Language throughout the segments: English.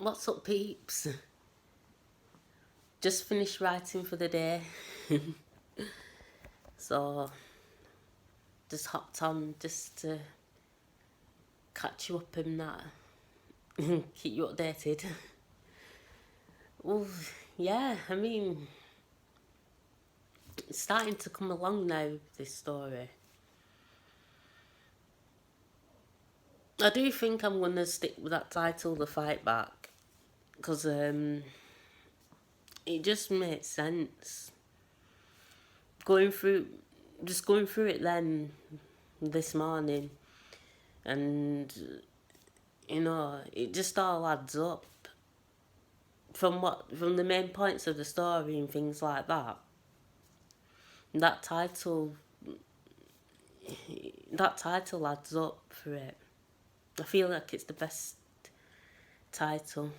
What's up, peeps? Just finished writing for the day, so just hopped on just to catch you up and that, keep you updated. Well, yeah, I mean, it's starting to come along now, this story. I do think I'm going to stick with that title, The Fight Back, because it just makes sense. Going through, just going through it then this morning, and it just all adds up from the main points of the story and things like that. That title, that title adds up for it. I feel like it's the best title,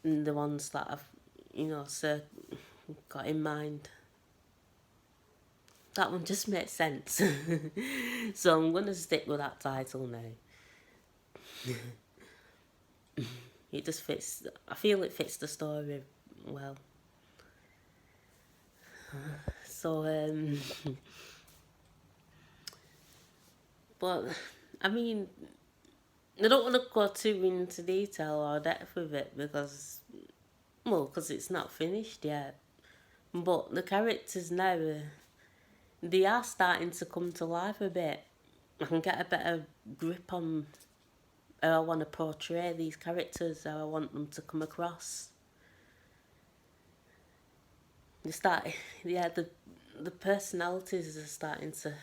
and the ones that I've, got in mind. That one just makes sense, so I'm gonna stick with that title now. It just fits. I feel it fits the story well. So, but I mean, I don't want to go too into detail or depth with it because it's not finished yet. But the characters now, they are starting to come to life a bit. I can get a better grip on how I want to portray these characters, how I want them to come across. The personalities are starting to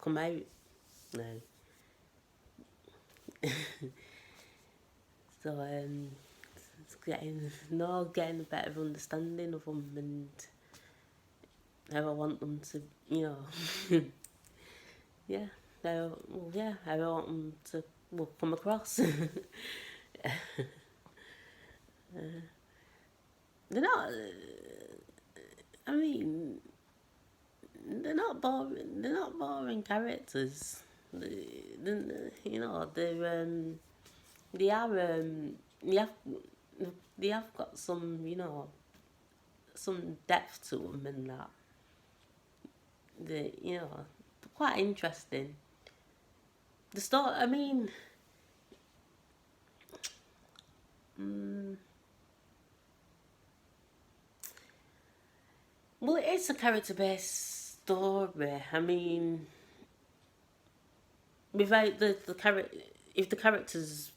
come out now. So it's getting a better understanding of them and how I want them to, yeah, how I want them to come across. They're not. I mean, they're not boring. They're not boring characters. They're they are they have got some some depth to them and that. Quite interesting. The story. I mean. Well, it is a character-based story. I mean, without the character, if the characters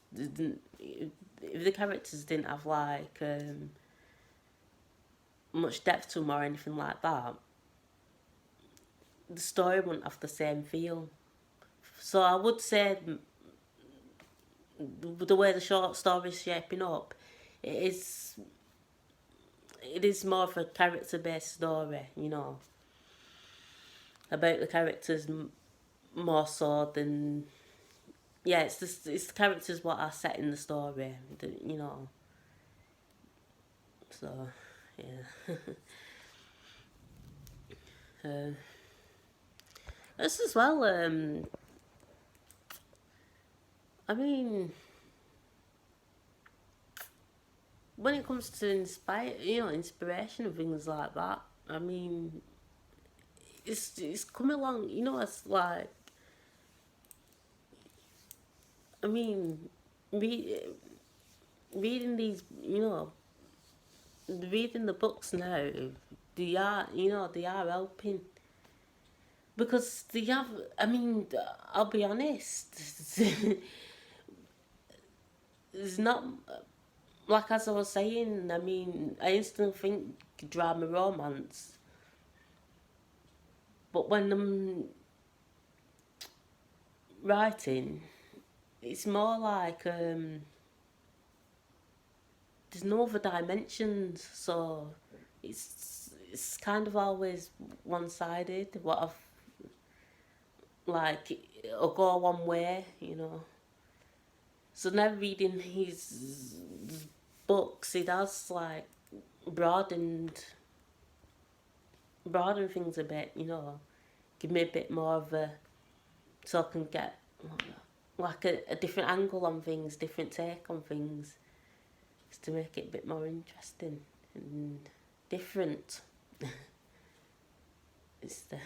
didn't have like much depth to them or anything like that, the story wouldn't have the same feel. So I would say the way the short story is shaping up, it is more of a character-based story, about the characters more so than it's the characters what are set in the story, So, yeah. This as well. I mean, when it comes to inspiration and things like that, I mean, it's come along. It's like, I mean, reading these, reading the books now, they are helping. Because they have, I mean, I'll be honest, there's not, like as I was saying, I mean, I instantly think drama romance. But when I'm writing, it's more like, there's no other dimensions, so it's kind of always one-sided. What I've like, it'll go one way, So now reading his books, it has like broadened things a bit, give me a bit more of a, so I can get like a different angle on things, different take on things, just to make it a bit more interesting and different. Instead,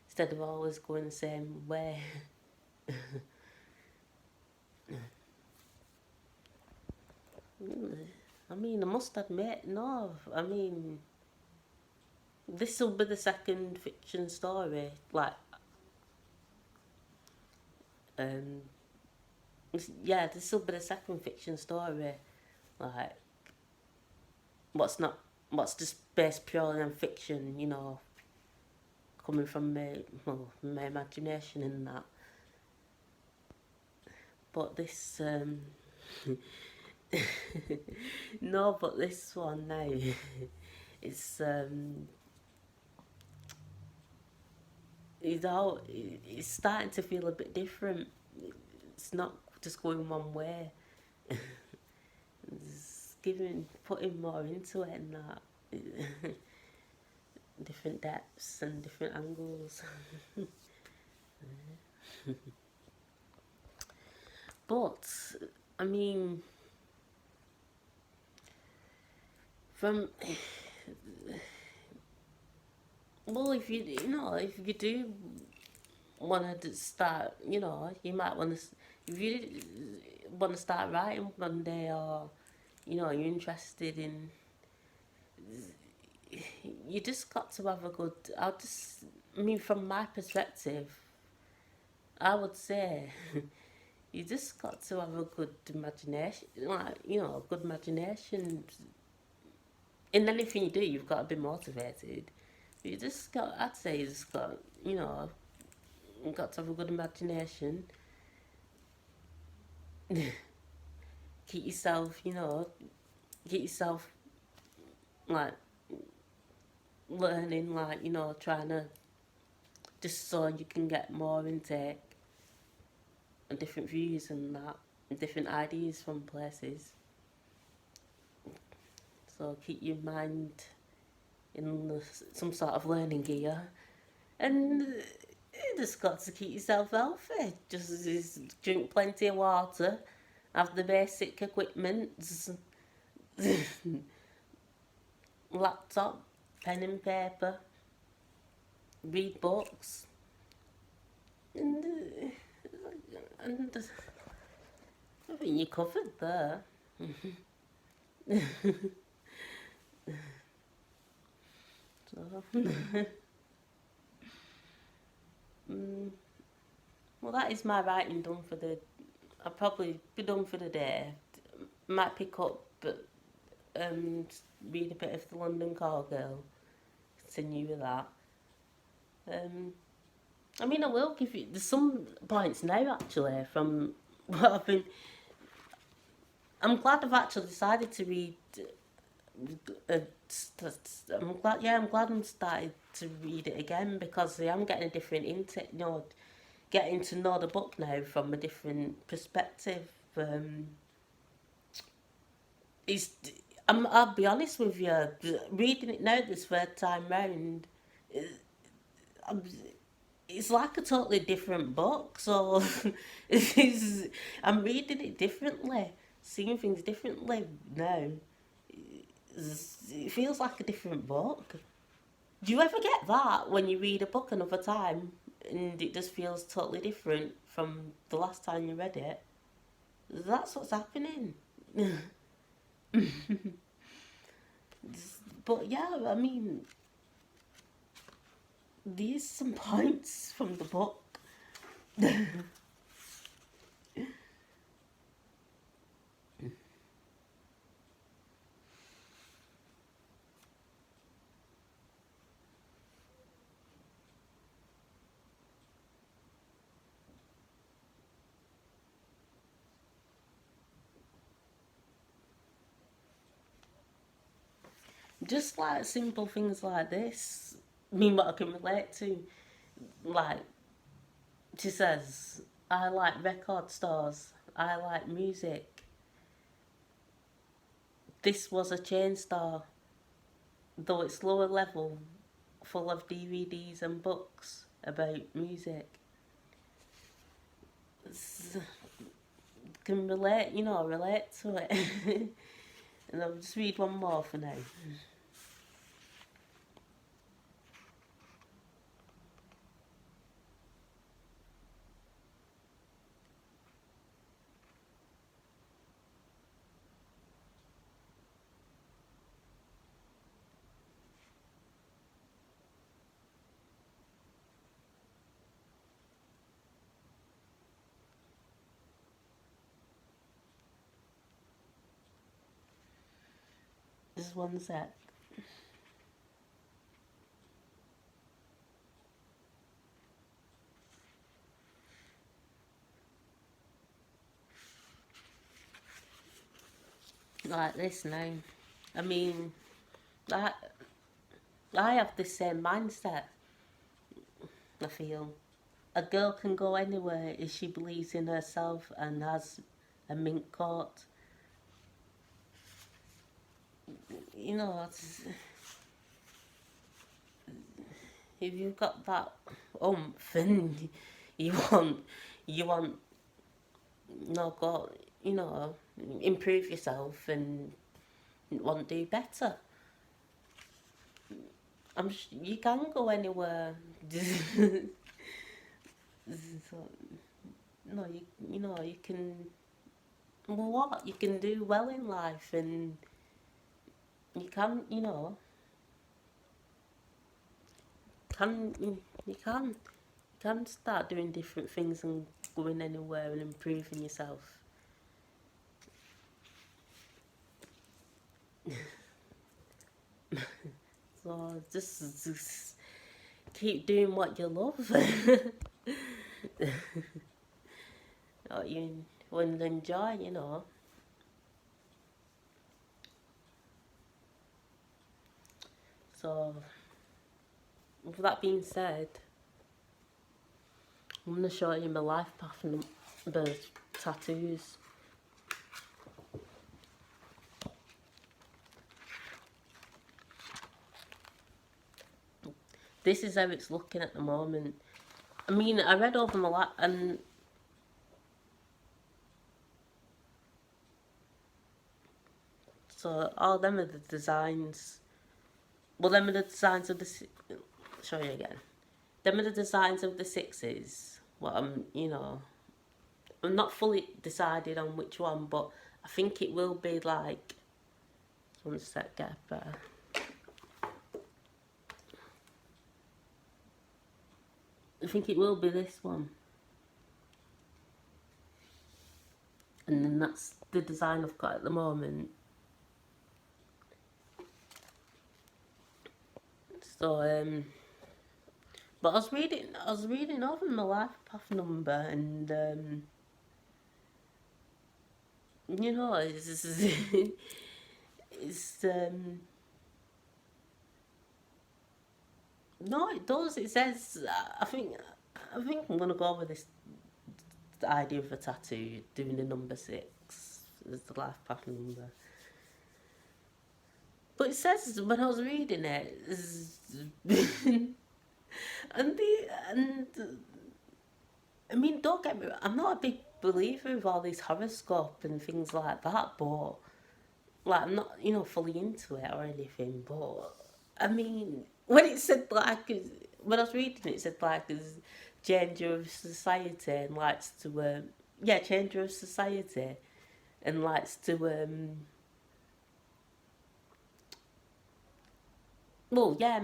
instead of always going the same way. I mean, I must admit, no. I mean, this will be the second fiction story. Like, um, yeah, this will be the second fiction story. Like, what's not, what's just based purely on fiction, you know, coming from my imagination and that. But this, no, but this one now, it's it's starting to feel a bit different. It's not just going one way. It's putting more into it and that. Different depths and different angles. But, I mean, from, well, if you do want to start, you might want to, if you want to start writing one day, or, you're interested in, you just got to have a good, I mean, from my perspective, I would say, you just got to have a good imagination, like, good imagination. In anything you do, you've got to be motivated. I'd say you just got, you've got to have a good imagination. keep yourself, get yourself, like, learning, like, trying to, just so you can get more intake and different views and that, and different ideas from places. So keep your mind in some sort of learning gear, and you just got to keep yourself healthy. Just drink plenty of water, have the basic equipment, laptop, pen and paper, read books, and I think you covered there. So, well, that is my writing done for the. I'll probably be done for the day. Might pick up, but read a bit of the London Call Girl. Continue with that. I mean, I will give you. There's some points now actually from what I've been. I'm glad I've actually decided to read. I'm glad I'm started to read it again, because I am getting a different intake. Getting to know the book now from a different perspective. It's, I'll be honest with you, reading it now this third time round, I'm, it's like a totally different book. So I'm reading it differently, seeing things differently now. It feels like a different book. Do you ever get that when you read a book another time and it just feels totally different from the last time you read it? That's what's happening. But yeah, I mean, these some points from the book. Just like simple things like this. I mean, what I can relate to. Like, she says, I like record stores, I like music. This was a chain store, though it's lower level, full of DVDs and books about music. can relate to it. And I'll just read one more for now. Just one sec. Like this now. I mean, I, I have the same mindset, I feel. A girl can go anywhere if she believes in herself and has a mink coat. You know, if you've got that oomph and you want, you want, go, improve yourself and want to do better. You can go anywhere. So, no, you can. Well, what you can do well in life, and you can, can you can start doing different things and going anywhere and improving yourself. So just keep doing what you love. What you will enjoy. So, with that being said, I'm going to show you my life path and the tattoos. This is how it's looking at the moment. I mean, I read over my life and so all them are the designs. Well, them are the designs of the. Show you again. Them are the designs of the sixes. What I'm not fully decided on which one, but I think it will be like. One sec, get better. I think it will be this one. And then that's the design I've got at the moment. So, but I was reading over my life path number, and it's it's no, it does. It says I think I'm gonna go with this idea of a tattoo, doing the number 6 as the life path number. But it says when I was reading it, and I mean, don't get me wrong, I'm not a big believer of all these horoscope and things like that, but like I'm not, fully into it or anything. But I mean, when it said like, when I was reading it, it said like, is changer of society and likes to, changer of society and likes to, well, yeah,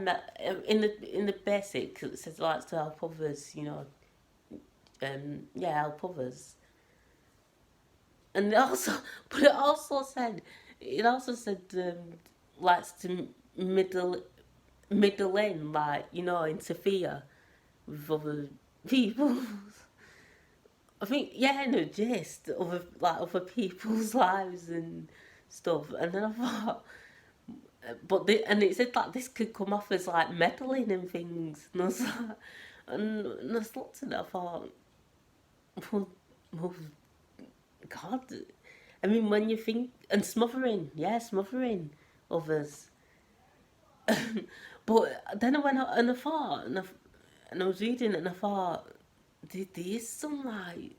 in the basic, it says likes to help others, help others. And but it also said likes to middle in, like, interfere with other people. I think, yeah, no, just other people's lives and stuff. And then I thought, and it said like this could come off as like meddling and things. And I was like, and I just looked at it, I thought, well, God, I mean, when you think, and smothering others. But then I went out and I thought, and I, was, reading it and I thought, there is some like,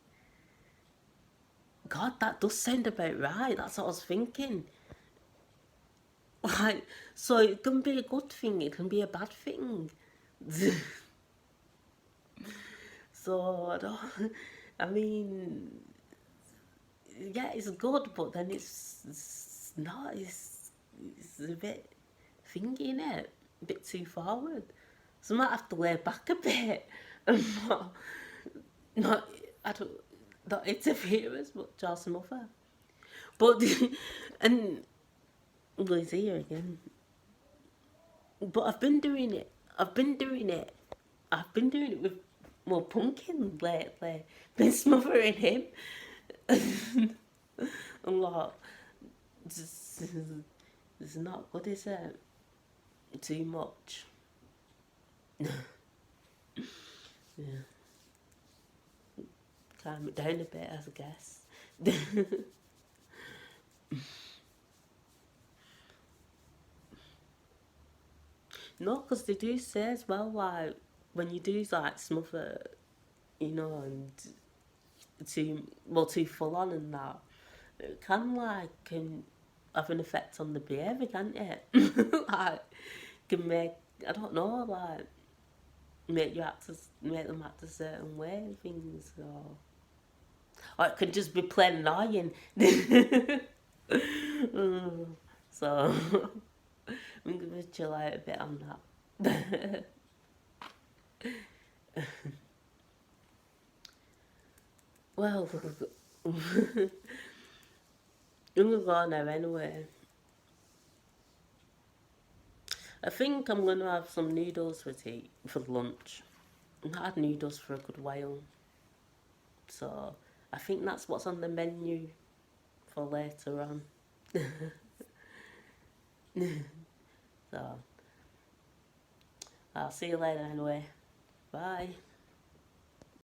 God, that does sound about right. That's what I was thinking. Like, so it can be a good thing, it can be a bad thing. So I don't, I mean, yeah, it's good, but then it's not. It's a bit thingy, innit? A bit too forward. So I might have to lay back a bit and not I don't not interfere as much as mother. But and well, he's here again. But I've been doing it. I've been doing it. I've been doing it with more pumpkin lately. Been smothering him. A lot. Just, it's not good, is it? Too much. Yeah. Calm it down a bit, I guess. No, because they do say as well, like, when you do, like, smother, and too full on and that, it can, like, have an effect on the behaviour, can't it? Like, can make, I don't know, like, make them act a certain way and things, or it could just be plain annoying. Mm, so, I'm gonna chill out a bit on that. Well, I'm gonna go now anyway. I think I'm gonna have some noodles for tea for lunch. I've not had noodles for a good while, so I think that's what's on the menu for later on. So I'll see you later anyway. Bye.